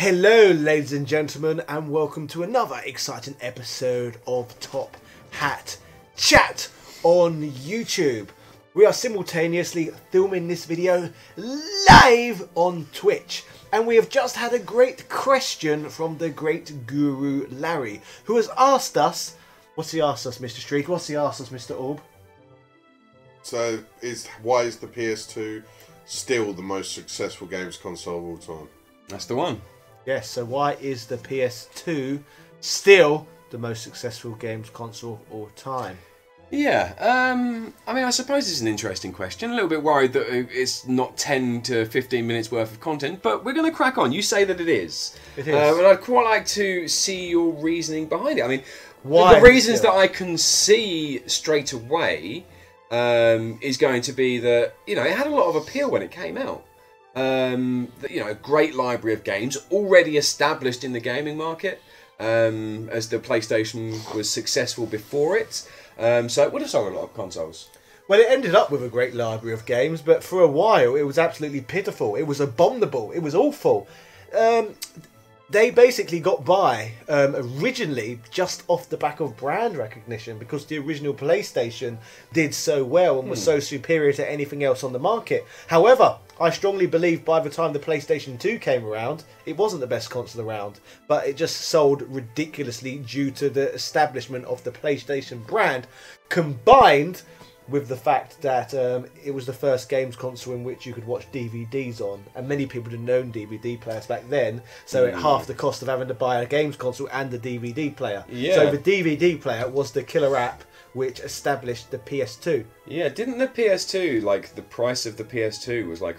Hello ladies and gentlemen, and welcome to another exciting episode of Top Hat Chat on YouTube. We are simultaneously filming this video live on Twitch, and we have just had a great question from the great guru Larry, who has asked us, what's he asked us, Mr. Streak? What's he asked us, Mr. Orb? So, why is the PS2 still the most successful games console of all time? That's the one. Yes, so why is the PS2 still the most successful games console of all time? Yeah, I mean, I suppose it's an interesting question. A little bit worried that it's not 10 to 15 minutes worth of content, but we're going to crack on. You say that it is. It is. And I'd quite like to see your reasoning behind it. I mean, Why the reasons still? that I can see straight away is going to be that, you know, it had a lot of appeal when it came out. A great library of games already established in the gaming market, as the PlayStation was successful before it. So it would have sold a lot of consoles. Well, it ended up with a great library of games, but for a while it was absolutely pitiful. It was abominable. It was awful. They basically got by originally just off the back of brand recognition, because the original PlayStation did so well and was so superior to anything else on the market. However, I strongly believe by the time the PlayStation 2 came around, it wasn't the best console around, but it just sold ridiculously due to the establishment of the PlayStation brand, combined with the fact that it was the first games console in which you could watch DVDs on, and many people didn't own DVD players back then, so at half the cost of having to buy a games console and a DVD player. Yeah. So the DVD player was the killer app which established the PS2. Yeah, didn't the PS2, like, the price of the PS2 was, like,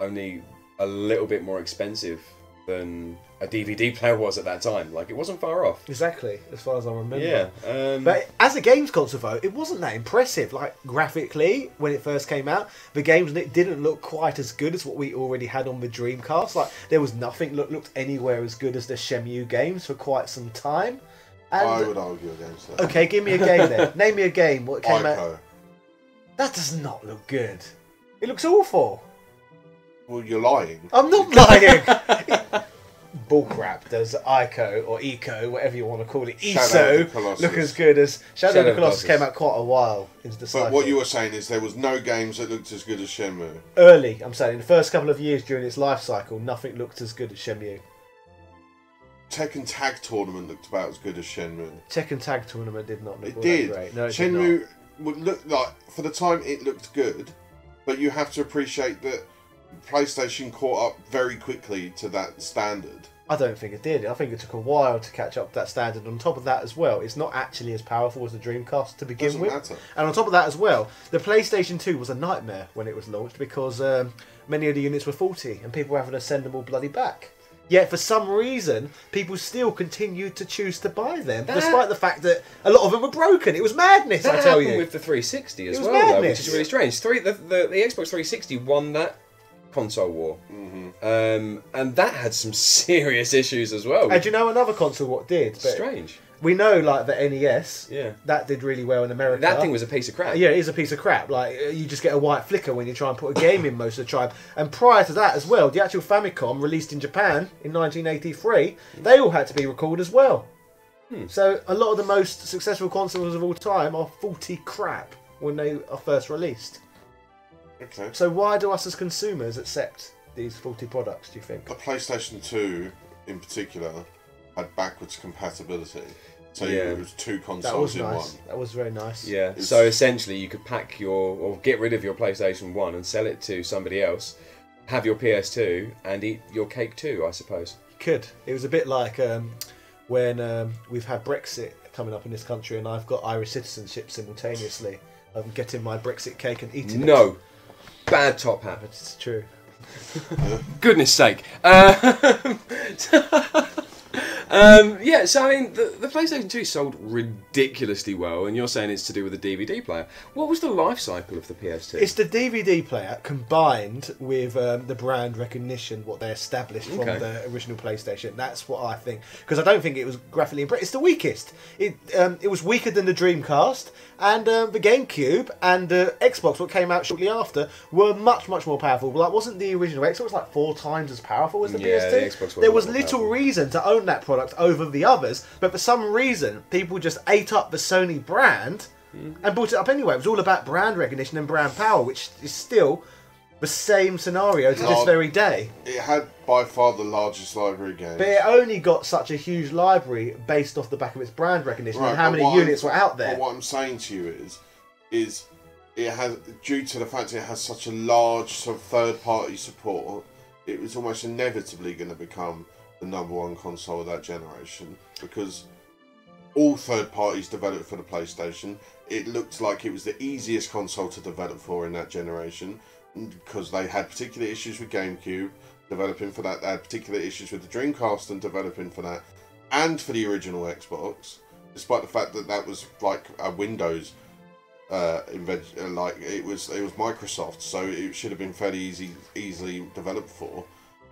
only a little bit more expensive than a DVD player was at that time? Like, it wasn't far off. Exactly, as far as I remember. Yeah. But as a games console, though, it wasn't that impressive. Like, graphically, when it first came out, the games on it didn't look quite as good as what we already had on the Dreamcast. Like, there was nothing looked anywhere as good as the Shenmue games for quite some time. And, I would argue against that. okay, give me a game then. Name me a game. What came out? Ico. That does not look good. It looks awful. Well, you're lying. I'm not lying. Bullcrap. Does Ico or Eco, whatever you want to call it, Shadow of the ESO, Colossus. look as good as Shadow of the of the Colossus? Colossus. Came out quite a while into the cycle. But what you were saying is there was no games that looked as good as Shenmue. Early, I'm saying, in the first couple of years during its life cycle, nothing looked as good as Shenmue. Tekken Tag Tournament looked about as good as Shenmue. Tekken Tag Tournament did not look It all did. that great. No, it did not. Shenmue would look like, for the time, it looked good, but you have to appreciate that PlayStation caught up very quickly to that standard. I don't think it did. I think it took a while to catch up to that standard. On top of that as well, it's not actually as powerful as the Dreamcast to begin Doesn't with. matter. And on top of that as well, the PlayStation 2 was a nightmare when it was launched, because many of the units were faulty and people were having to send them all bloody back. Yet for some reason, people still continued to choose to buy them, despite the fact that a lot of them were broken. It was madness, That I tell happened you. with the 360 as It was well, though, madness. which is really strange. The Xbox 360 won that console war, and that had some serious issues as well. And do you know another console what did? But Strange. we know, like, the NES, Yeah. that did really well in America. That thing was a piece of crap. Yeah, it is a piece of crap. Like, you just get a white flicker when you try and put a game in most of the time. And prior to that as well, the actual Famicom, released in Japan in 1983, they all had to be recalled as well. So a lot of the most successful consoles of all time are faulty crap when they are first released. Okay. So why do us as consumers accept these faulty products, do you think? The PlayStation 2, in particular, had backwards compatibility. So Yeah. it was two That consoles was in nice. one. That was very nice. Yeah. It's- So essentially, you could pack or get rid of your PlayStation 1 and sell it to somebody else, have your PS2, and eat your cake too, I suppose. Could. It was a bit like when we've had Brexit coming up in this country and I've got Irish citizenship simultaneously. I'm getting my Brexit cake and eating it. No. Bad top hat. But it's true. Goodness sake. Yeah, so I mean, the PlayStation 2 sold ridiculously well, and you're saying it's to do with the DVD player. What was the life cycle of the PS2? It's the DVD player combined with the brand recognition, what they established from the original PlayStation. That's what I think, because I don't think it was graphically impressive. It's the weakest. It was weaker than the Dreamcast, and the GameCube and Xbox, what came out shortly after, were much more powerful. Like, wasn't the original Xbox like 4 times as powerful as the PS2? The Xbox there was little reason to own that product over the others, but for some reason people just ate up the Sony brand and brought it up anyway. It was all about brand recognition and brand power, which is still the same scenario to this very day. It had by far the largest library of games. But it only got such a huge library based off the back of its brand recognition and how many units were out there. But what I'm saying to you is it has, due to the fact it has such a large sort of third-party support, it was almost inevitably going to become the #1 console of that generation, because all third parties developed for the PlayStation. It looked like it was the easiest console to develop for in that generation, because they had particular issues with GameCube developing for that, they had particular issues with the Dreamcast and developing for that, and for the original Xbox, despite the fact that that was like a Windows invention, like it was Microsoft, so it should have been fairly easily developed for,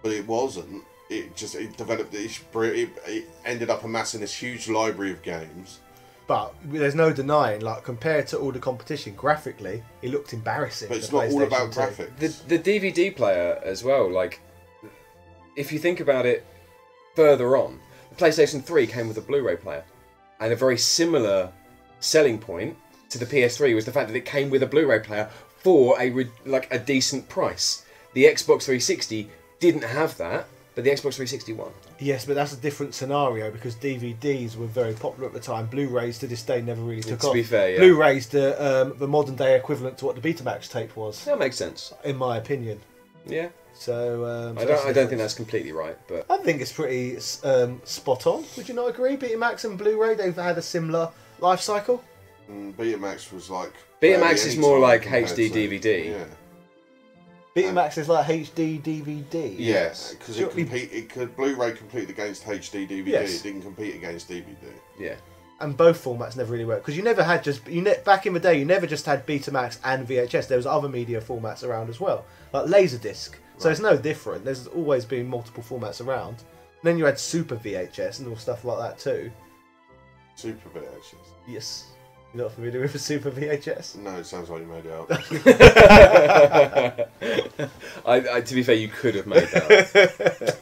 but it wasn't. It developed it ended up amassing this huge library of games. But there's no denying, like, compared to all the competition, graphically, it looked embarrassing. But it's not all about graphics. The DVD player as well, like, if you think about it further on, the PlayStation 3 came with a Blu-ray player, and a very similar selling point to the PS3 was the fact that it came with a Blu-ray player for a decent price. The Xbox 360 didn't have that, but the Xbox 360 won. Yes, but that's a different scenario, because DVDs were very popular at the time. Blu-rays to this day never really took off. To be fair, yeah. Blu-rays the modern day equivalent to what the Betamax tape was. That makes sense, in my opinion. Yeah. So I don't think that's completely right, but I think it's pretty spot on. Would you not agree? Betamax and Blu-ray, they've had a similar life cycle. Betamax was like... Betamax is more like HD DVD. Yeah. Betamax is like HD DVD. Yes, because Blu-ray competed against HD DVD. Yes. It didn't compete against DVD. Yeah. And both formats never really worked, because you never had back in the day, you never just had Betamax and VHS. There was other media formats around as well, like Laserdisc. So it's no different. There's always been multiple formats around. And then you had Super VHS and all stuff like that too. Super VHS. Yes. You're not familiar with a Super VHS? No, it sounds like you made it up. To be fair, you could have made that up.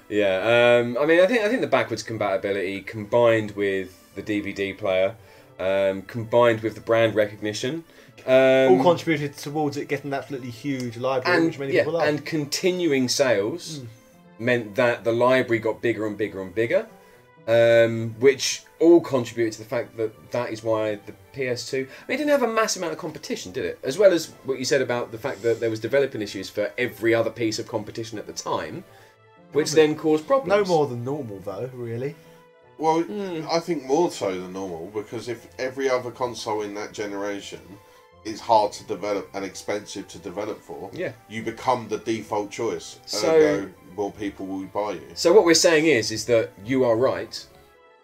Yeah, I mean, I think the backwards compatibility combined with the DVD player, combined with the brand recognition, all contributed towards it getting an absolutely huge library, which many people love. And continuing sales meant that the library got bigger and bigger and bigger, which all contributed to the fact that is why the PS2... I mean, it didn't have a massive amount of competition, did it? As well as what you said about the fact that there was developing issues for every other piece of competition at the time, which then caused problems. No more than normal, though, really. Well, I think more so than normal, because if every other console in that generation is hard to develop and expensive to develop for, you become the default choice. So more people will buy you. So what we're saying is that you are right,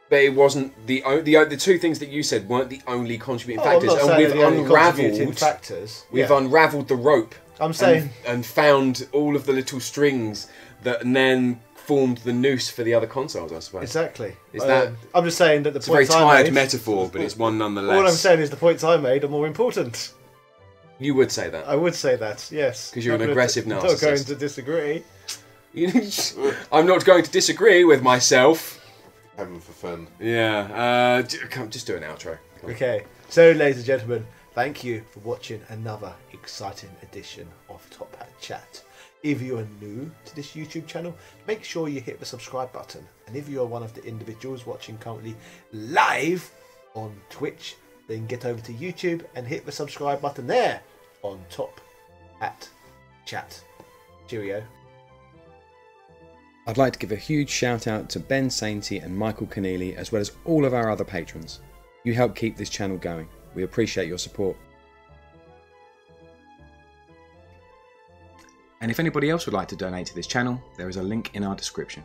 but it wasn't the two things that you said weren't the only contributing factors, and we've unravelled the rope. I'm saying and found all of the little strings that then formed the noose for the other consoles, I suppose. Exactly. I'm just saying that it's a very tired metaphor, but it's one nonetheless. All I'm saying is the points I made are more important. You would say that. I would say that, yes. Because you're an aggressive narcissist. I'm not going to disagree. I'm not going to disagree with myself. Having for fun. Yeah. Come, just do an outro. Okay. So, ladies and gentlemen, thank you for watching another exciting edition of Top Hat Chat. If you are new to this YouTube channel, make sure you hit the subscribe button. And if you are one of the individuals watching currently live on Twitch, then get over to YouTube and hit the subscribe button there on Top Hat Chat. Cheerio. I'd like to give a huge shout out to Ben Sainty and Michael Keneally, as well as all of our other patrons. You help keep this channel going. We appreciate your support. And if anybody else would like to donate to this channel, there is a link in our description.